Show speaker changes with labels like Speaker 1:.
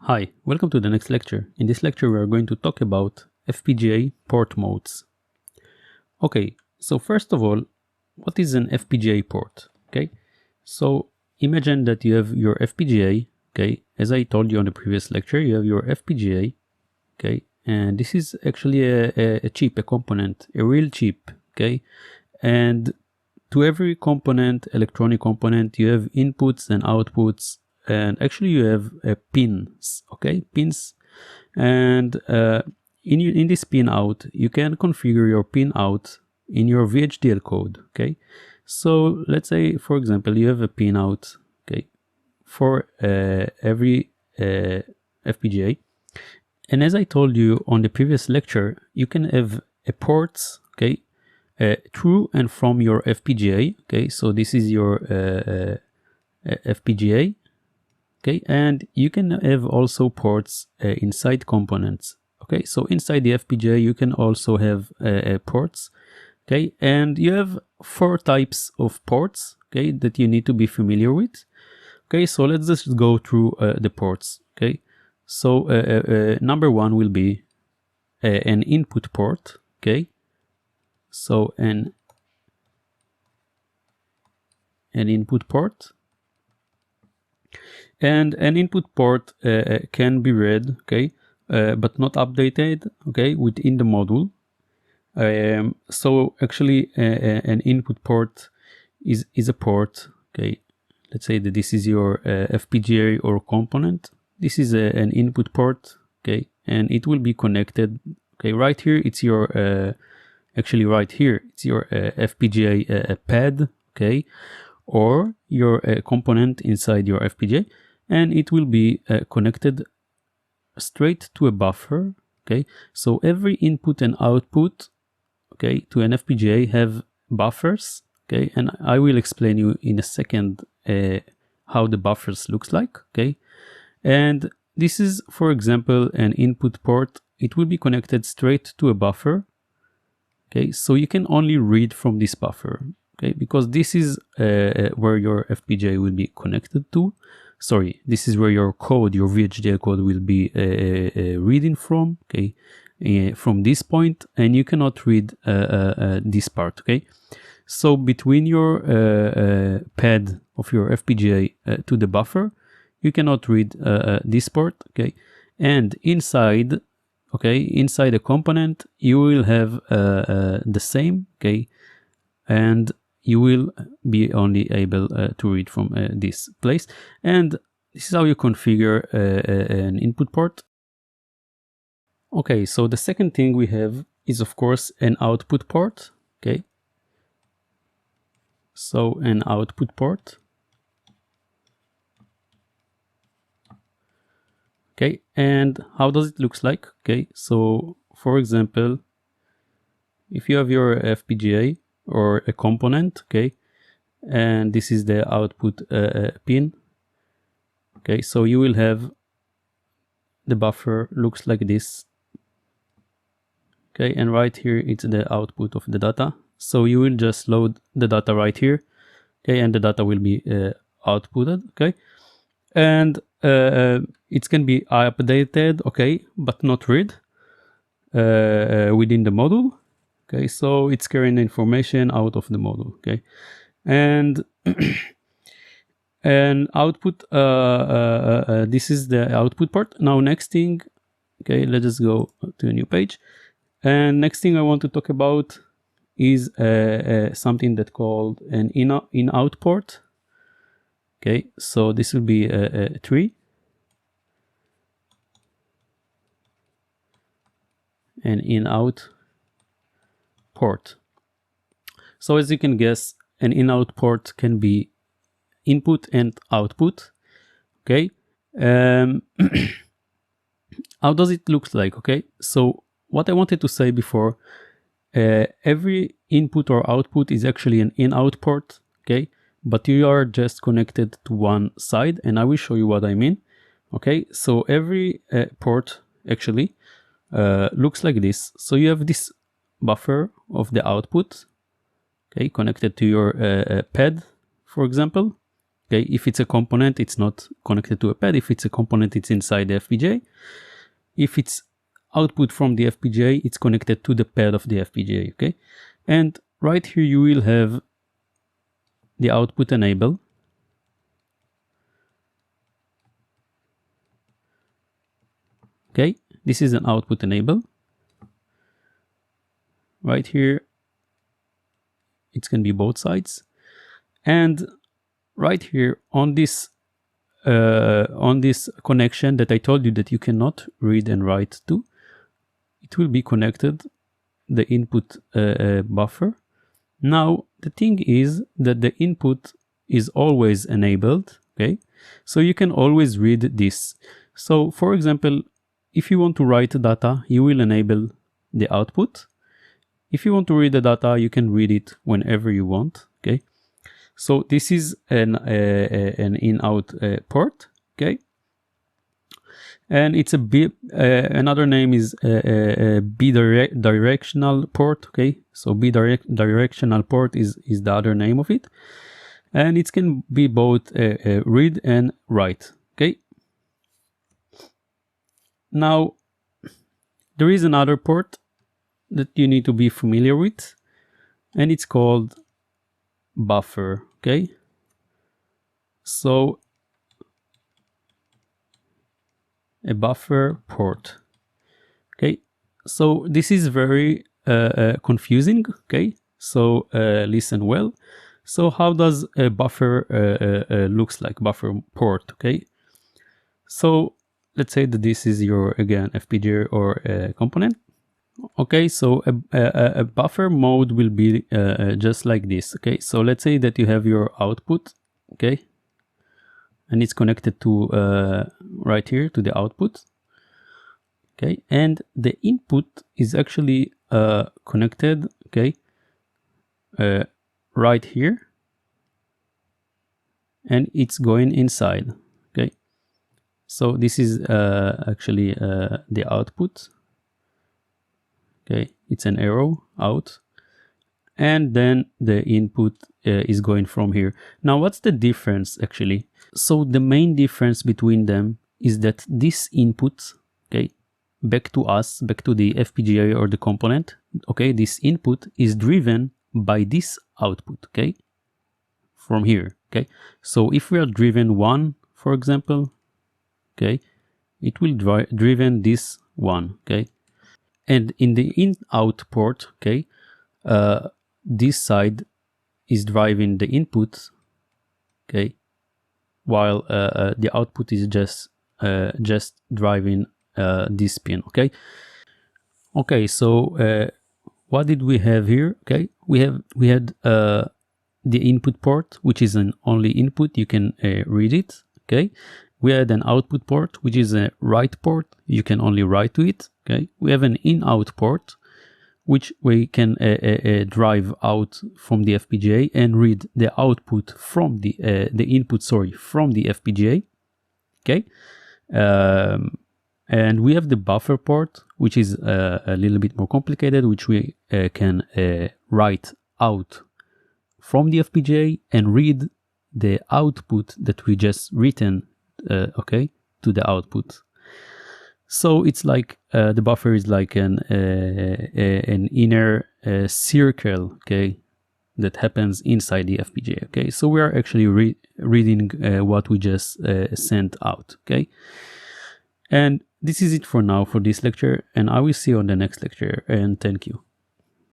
Speaker 1: Hi, welcome to the next lecture. In this lecture we are going to talk about FPGA port modes. Okay, so first of all, what is an FPGA port? Okay, so imagine that you have your FPGA, okay, as I told you on the previous lecture, you have your FPGA, okay, and this is actually a chip, a component, a real chip, okay, and to every component, electronic component, you have inputs and outputs, and actually you have pins, okay, pins, and in this pin out, you can configure your pin out in your VHDL code, okay. So let's say, for example, you have a pin out, okay, for every FPGA, and as I told you on the previous lecture, you can have a ports, okay, through and from your FPGA, okay. So this is your FPGA, okay, and you can have also ports inside components, okay. So inside the FPGA you can also have ports, okay, and you have 4 types of ports, okay, that you need to be familiar with. Okay, so let's just go through the ports, okay. So number 1 will be an input port, okay. So an input port, and an input port can be read, okay, but not updated, okay, within the module. So actually an input port is a port, okay. Let's say that this is your FPGA or component. This is an input port, okay, and it will be connected, okay. Right here it's your actually right here it's your FPGA pad, okay, or your component inside your FPGA, and it will be connected straight to a buffer, okay. So every input and output, okay, to an FPGA have buffers, okay, and I will explain you in a second how the buffers looks like, okay. And this is, for example, an input port. It will be connected straight to a buffer, okay, so you can only read from this buffer, okay, because this is where your FPGA will be connected to. Sorry, this is where your code, your VHDL code will be reading from, okay, from this point, and you cannot read this part, okay. So between your pad of your FPGA to the buffer, you cannot read this port, okay, and inside, okay, inside a component, you will have the same, okay, and you will be only able to read from this place. And this is how you configure an input port. Okay, so the second thing we have is, of course, an output port, okay. So an output port, okay, and how does it looks like? Okay, so for example, if you have your FPGA or a component, okay, and this is the output pin, okay, so you will have the buffer looks like this, okay, and right here it's the output of the data. So you will just load the data right here, okay, and the data will be outputted, okay, and it can be updated, okay, but not read within the module, okay. So it's carrying the information out of the module, okay, and and output, this is the output part. Now next thing, okay, let's just go to a new page, and next thing I want to talk about is something that called an in-out port, okay. So this will be a tree, an in-out port. So as you can guess, an in-out port can be input and output, okay. How does it look like? Okay, so what I wanted to say before, every input or output is actually an in-out port, okay, but you are just connected to one side, and I will show you what I mean, okay. So every port actually looks like this. So you have this buffer of the output, okay, connected to your pad, for example, Okay, if it's a component, it's not connected to a pad. If it's a component, it's inside the FPGA. If it's output from the FPGA, it's connected to the pad of the FPGA. Okay, and right here you will have the output enable. Okay, this is an output enable. Right here, it can be both sides, and right here on this connection that I told you that you cannot read and write to, it will be connected the input buffer. Now the thing is that the input is always enabled. Okay, so you can always read this. So for example, if you want to write data, you will enable the output. If you want to read the data, you can read it whenever you want. Okay, so this is an in-out port. Okay, and it's a another name is a bidirectional port. Okay, so bidirectional port is the other name of it, and it can be both read and write. Okay, now there is another port that you need to be familiar with, and it's called buffer. Okay, so a buffer port. Okay, so this is very confusing. Okay, so listen well. So how does a buffer looks like, buffer port? Okay, so let's say that this is your, again, FPGA or component. Okay, so a buffer mode will be just like this. Okay, so let's say that you have your output. Okay, and it's connected to right here to the output. Okay, and the input is actually connected. Okay, right here, and it's going inside. Okay, so this is actually the output. Okay, it's an arrow out, and then the input is going from here. Now what's the difference actually? So the main difference between them is that this input, okay, back to us, back to the FPGA or the component, okay, this input is driven by this output, okay, from here. Okay, so if we are driven 1, for example, okay, it will driven this one. Okay, and in the in-out port, okay, this side is driving the input, okay, while the output is just driving this pin. Okay, okay, so what did we have here? Okay, we had the input port, which is an only input, you can read it. Okay, we had an output port, which is a write port, you can only write to it. Okay, we have an in-out port, which we can drive out from the FPGA and read the output from the input, sorry, from the FPGA. Okay, and we have the buffer port, which is a little bit more complicated, which we can write out from the FPGA and read the output that we just written, okay, to the output. So it's like the buffer is like an inner circle, okay, that happens inside the FPGA. Okay, so we are actually reading what we just sent out. Okay, and this is it for now for this lecture, and I will see you on the next lecture, and thank you.